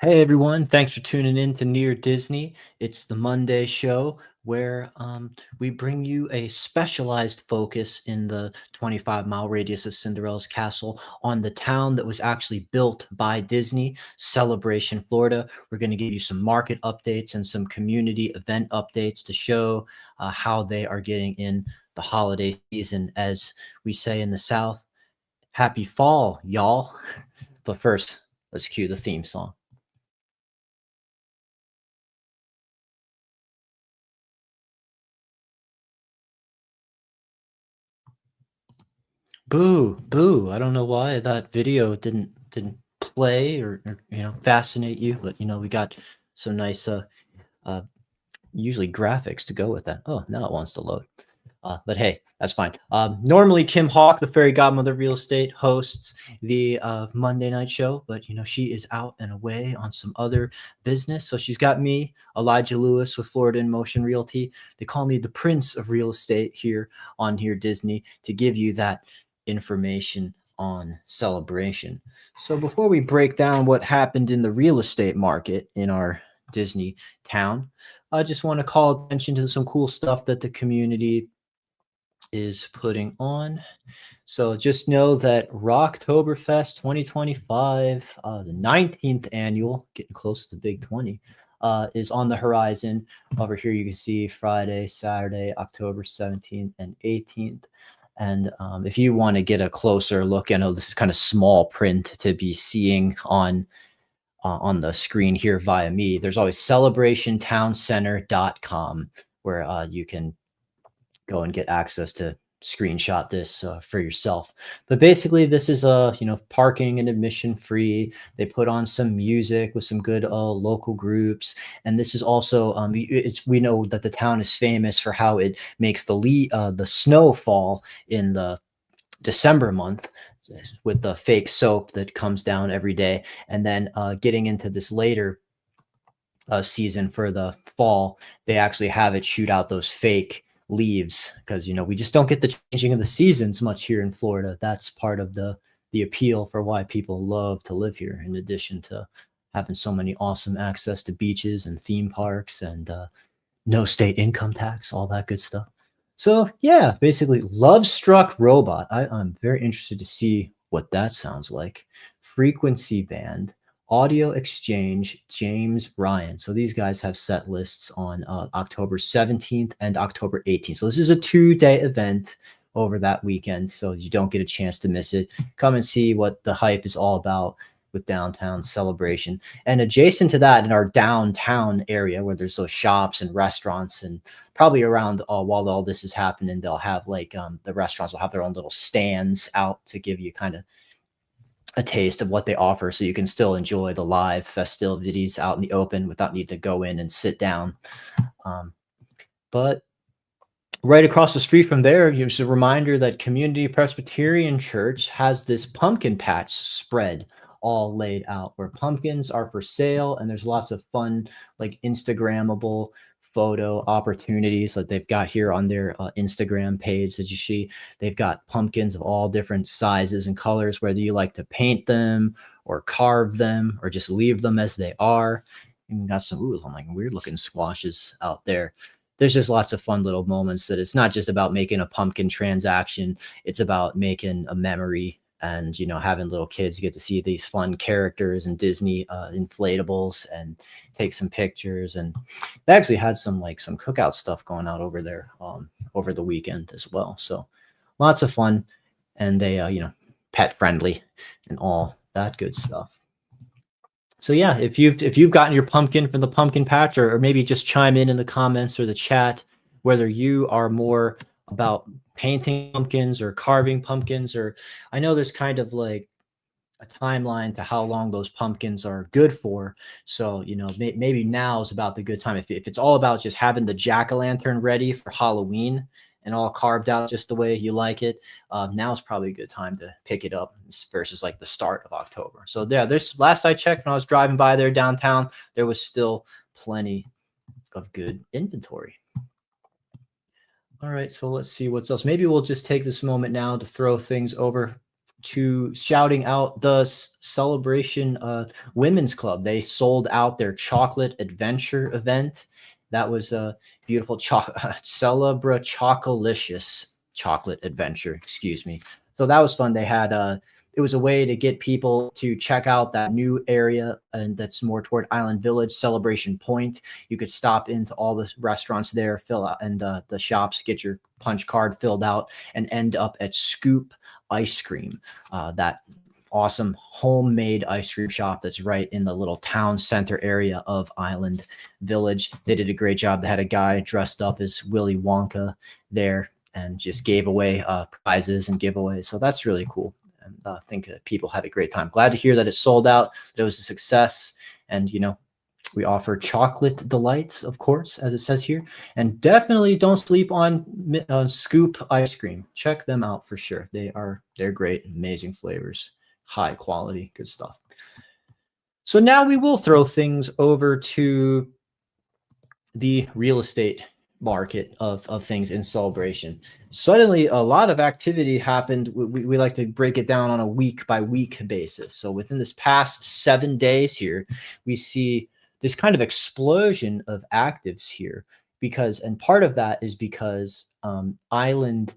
Hey everyone, thanks for tuning in to Near Disney. It's the Monday show where we bring you a specialized focus in the 25-mile radius of Cinderella's castle on the town that was actually built by Disney, Celebration, Florida. We're going to give you some market updates and some community event updates to show how they are getting in the holiday season. As we say in the South, happy fall, y'all. But first, let's cue the theme song. Boo, boo. I don't know why that video didn't play or fascinate you, but we got some nice uh usually graphics to go with that. Oh, now it wants to load. But hey, that's fine. Normally, Kim Hawk, the fairy godmother of real estate, hosts the Monday night show, but she is out and away on some other business. So she's got me, Elijah Lewis with Florida in Motion Realty. They call me the Prince of Real Estate here on Here Disney to give you that information on Celebration. So before we break down what happened in the real estate market in our Disney town, I just want to call attention to some cool stuff that the community is putting on. So just know that Rocktoberfest 2025, the 19th annual, getting close to Big 20, is on the horizon. Over here, you can see Friday, Saturday, October 17th and 18th. And if you want to get a closer look, I know this is kind of small print to be seeing on the screen here via me. There's always celebrationtowncenter.com where you can go and get access to screenshot this for yourself. But basically, this is parking and admission free. They put on some music with some good local groups, and this is also we know that the town is famous for how it makes the snow fall in the December month with the fake soap that comes down every day, and then getting into this later season for the fall, they actually have it shoot out those fake leaves because we just don't get the changing of the seasons much here in Florida. That's part of the appeal for why people love to live here. In addition to having so many awesome access to beaches and theme parks and no state income tax, all that good stuff. So yeah, basically, Love Struck Robot. I'm very interested to see what that sounds like. Frequency Band, Audio Exchange, James Ryan. So these guys have set lists on October 17th and October 18th. So this is a 2-day event over that weekend, so you don't get a chance to miss it. Come and see what the hype is all about with downtown Celebration. And adjacent to that, in our downtown area where there's those shops and restaurants, and probably around while all this is happening, they'll have like the restaurants will have their own little stands out to give you kind of a taste of what they offer, so you can still enjoy the live festivities out in the open without need to go in and sit down. But right across the street from there, there's a reminder that Community Presbyterian Church has this pumpkin patch spread all laid out where pumpkins are for sale, and there's lots of fun, like Instagrammable photo opportunities that they've got here on their Instagram page that you see. They've got pumpkins of all different sizes and colors, whether you like to paint them or carve them or just leave them as they are. And got some like weird looking squashes out there. There's just lots of fun little moments that it's not just about making a pumpkin transaction. It's about making a memory and, having little kids get to see these fun characters and Disney inflatables and take some pictures. And they actually had some cookout stuff going out over there over the weekend as well. So lots of fun, and they, pet friendly and all that good stuff. So yeah, if you've gotten your pumpkin from the pumpkin patch, or maybe just chime in the comments or the chat, whether you are more about painting pumpkins or carving pumpkins, or I know there's kind of like a timeline to how long those pumpkins are good for. So maybe now is about the good time. If it's all about just having the jack-o'-lantern ready for Halloween and all carved out just the way you like it, now is probably a good time to pick it up versus like the start of October. So yeah, there's last I checked when I was driving by there downtown, there was still plenty of good inventory. All right, so let's see what's else. Maybe we'll just take this moment now to throw things over to shouting out the Celebration Women's Club. They sold out their chocolate adventure event. That was a beautiful Celebra Chocolicious chocolate adventure. Excuse me. So that was fun. They had it was a way to get people to check out that new area, and that's more toward Island Village, Celebration Point. You could stop into all the restaurants there, fill out, and the shops, get your punch card filled out, and end up at Scoop Ice Cream, that awesome homemade ice cream shop that's right in the little town center area of Island Village. They did a great job. They had a guy dressed up as Willy Wonka there and just gave away prizes and giveaways. So that's really cool. And I think that people had a great time. Glad to hear that it sold out, that it was a success. And, we offer chocolate delights, of course, as it says here. And definitely don't sleep on Scoop ice cream. Check them out for sure. They're great, amazing flavors, high quality, good stuff. So now we will throw things over to the real estate market of things in Celebration. Suddenly, a lot of activity happened. We like to break it down on a week by week basis. So within this past 7 days here, we see this kind of explosion of actives here, and part of that is because Island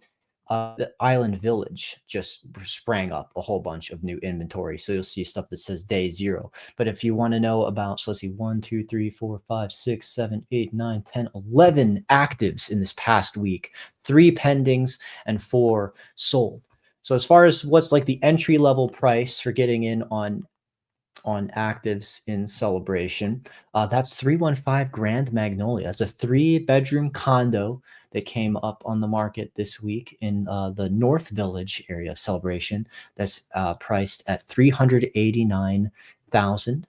Village just sprang up a whole bunch of new inventory. So you'll see stuff that says day 0. But if you want to know about, so let's see, 1, 2, 3, 4, 5, 6, 7, 8, 9, 10, 11 actives in this past week, 3 pendings and 4 sold. So as far as what's like the entry level price for getting in on actives in Celebration, that's 315 Grand Magnolia. That's a 3-bedroom condo that came up on the market this week in the North Village area of Celebration. That's priced at $389,000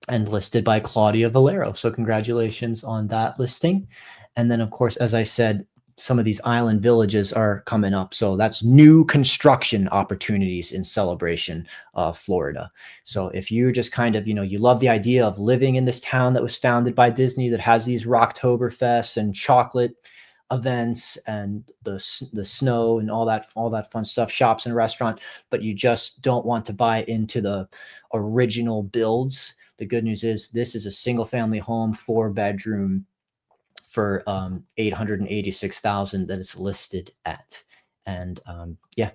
and listed by Claudia Valero. So congratulations on that listing. And then, of course, as I said, some of these island villages are coming up. So that's new construction opportunities in Celebration, Florida. So if you just kind of, you love the idea of living in this town that was founded by Disney, that has these Rocktoberfests and chocolate events and the snow and all that fun stuff, shops and restaurant, but you just don't want to buy into the original builds. The good news is this is a single family home, 4-bedroom, for $886,000 that it's listed at. And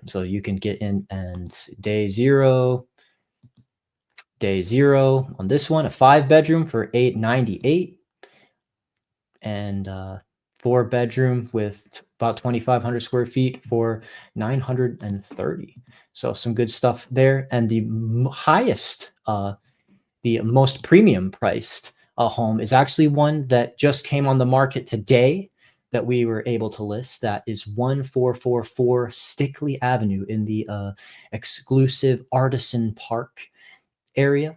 so you can get in, and day zero on this one, a 5-bedroom for $898, and 4-bedroom with about 2,500 square feet for $930. So some good stuff there. And the highest, the most premium priced home is actually one that just came on the market today that we were able to list. That is 1444 Stickley Avenue in the exclusive Artisan Park area.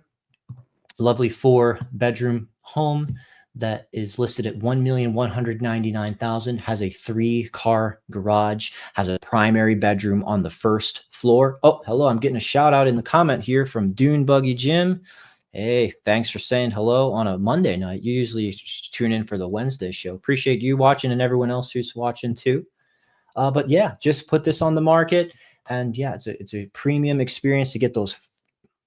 Lovely 4-bedroom home that is listed at $1,199,000, has a 3-car garage, has a primary bedroom on the first floor. Oh, hello. I'm getting a shout out in the comment here from Dune Buggy Jim. Hey, thanks for saying hello on a Monday night. You usually tune in for the Wednesday show. Appreciate you watching and everyone else who's watching too. But yeah, just put this on the market, and yeah, it's a premium experience to get those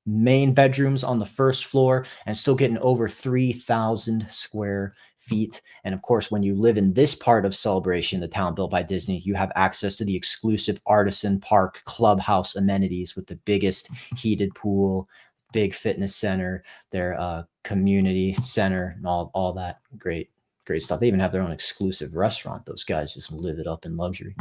main bedrooms on the first floor and still getting over 3,000 square feet. And of course, when you live in this part of Celebration, the town built by Disney, you have access to the exclusive Artisan Park clubhouse amenities with the biggest heated pool, big fitness center, their community center, and all that great stuff. They even have their own exclusive restaurant. Those guys just live it up in luxury.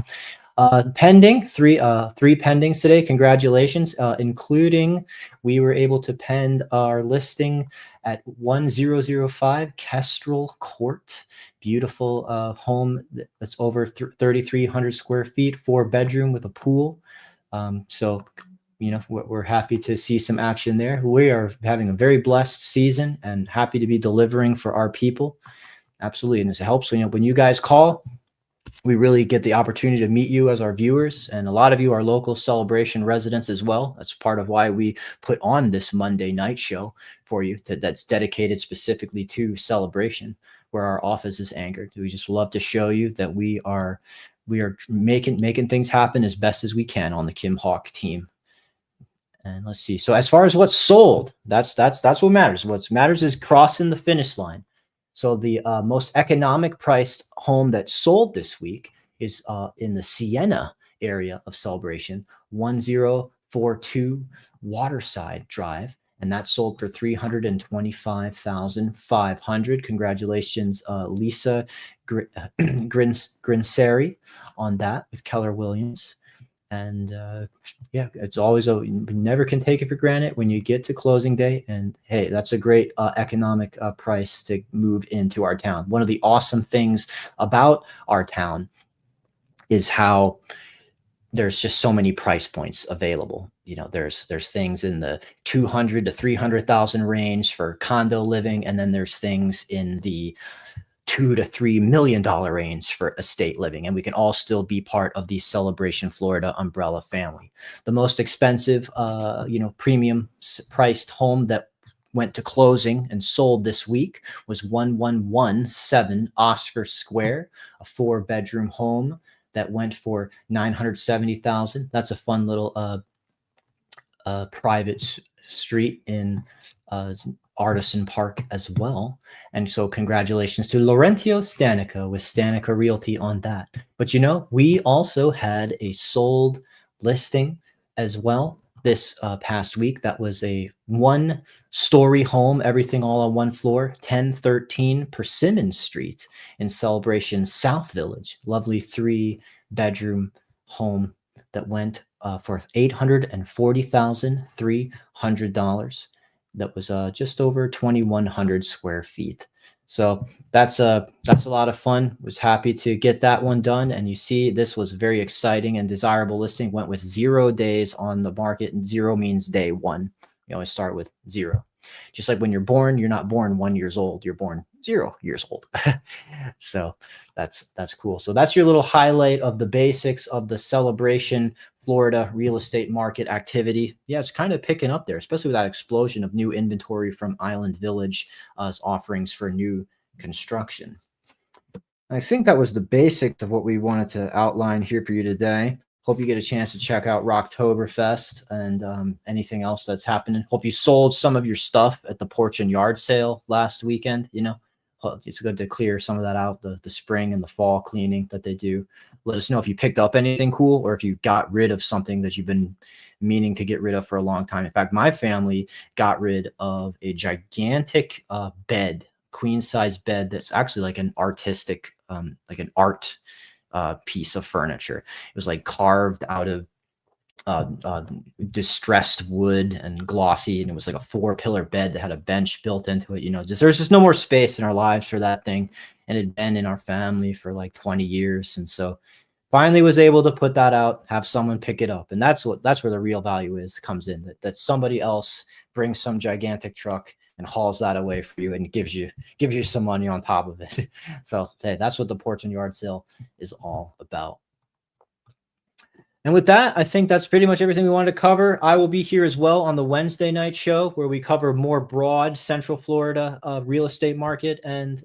Pending, three pendings today. Congratulations, including we were able to pend our listing at 1005 Kestrel Court. Beautiful home that's over 3,300 square feet, 4-bedroom with a pool. So we're happy to see some action there. We are having a very blessed season and happy to be delivering for our people. Absolutely. And it helps when you guys call, we really get the opportunity to meet you as our viewers. And a lot of you are local Celebration residents as well. That's part of why we put on this Monday night show for you that's dedicated specifically to Celebration, where our office is anchored. We just love to show you that we are making things happen as best as we can on the Kim Hawk team. And let's see. So as far as what's sold, that's what matters. What matters is crossing the finish line. So the most economic priced home that sold this week is in the Siena area of Celebration, 1042 Waterside Drive, and that sold for $325,500. Congratulations, Lisa Grinseri, on that with Keller Williams. And yeah, it's always you never can take it for granted when you get to closing day. And hey, that's a great economic price to move into our town. One of the awesome things about our town is how there's just so many price points available. You know, there's things in the 200 to 300,000 range for condo living, and then there's things in the $2 to $3 million range for estate living, and we can all still be part of the Celebration Florida umbrella family. The most expensive, premium priced home that went to closing and sold this week was 1117 Oscar Square, a 4-bedroom home that went for $970,000. That's a fun little private street in Artisan Park as well. And so congratulations to Laurentio Stanica with Stanica Realty on that. But we also had a sold listing as well this past week. That was a 1-story home, everything all on one floor, 1013 Persimmon Street in Celebration South Village. Lovely 3-bedroom home that went for $840,300. That was just over 2,100 square feet. So that's a lot of fun. Was happy to get that one done. And you see, this was a very exciting and desirable listing. Went with 0 days on the market, and 0 means day one. You always start with 0. Just like when you're born, you're not born 1 year old. You're born 0 years old. So that's cool. So that's your little highlight of the basics of the Celebration Florida real estate market activity. Yeah, it's kind of picking up there, especially with that explosion of new inventory from Island Village offerings for new construction. I think that was the basics of what we wanted to outline here for you today. Hope you get a chance to check out Rocktoberfest and anything else that's happening. Hope you sold some of your stuff at the porch and yard sale last weekend. It's good to clear some of that out, the spring and the fall cleaning that they do. Let us know if you picked up anything cool or if you got rid of something that you've been meaning to get rid of for a long time. In fact, my family got rid of a gigantic bed, queen size bed that's actually like an artistic, like an art piece of furniture. It was like carved out of distressed wood and glossy, and it was like a 4-pillar bed that had a bench built into it. There's just no more space in our lives for that thing, and it had been in our family for like 20 years. And so finally was able to put that out, have someone pick it up, and that's where the real value comes in, that somebody else brings some gigantic truck and hauls that away for you and gives you some money on top of it. So hey, that's what the porch and yard sale is all about. And with that, I think that's pretty much everything we wanted to cover. I will be here as well on the Wednesday night show, where we cover more broad Central Florida real estate market and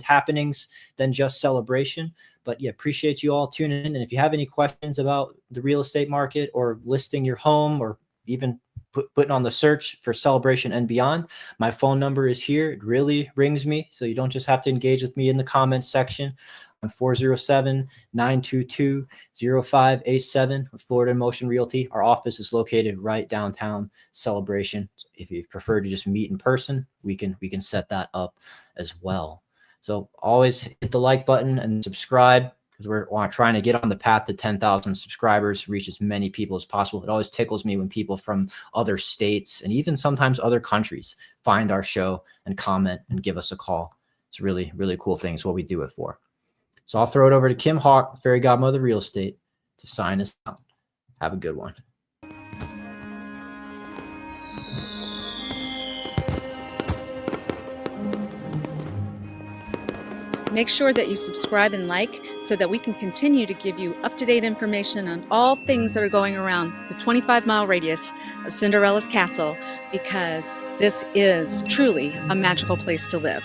happenings than just Celebration. But yeah, appreciate you all tuning in. And if you have any questions about the real estate market or listing your home, or even putting on the search for Celebration and beyond, my phone number is here. It really rings me, so you don't just have to engage with me in the comments section. 407-922-0587 with Florida in Motion Realty. Our office is located right downtown Celebration. So if you prefer to just meet in person, we can set that up as well. So always hit the like button and subscribe, because we're trying to get on the path to 10,000 subscribers, reach as many people as possible. It always tickles me when people from other states and even sometimes other countries find our show and comment and give us a call. It's really, really cool thing. It's what we do it for. So I'll throw it over to Kim Hawk, Fairy Godmother Real Estate, to sign us out. Have a good one. Make sure that you subscribe and like so that we can continue to give you up-to-date information on all things that are going around the 25-mile radius of Cinderella's Castle, because this is truly a magical place to live.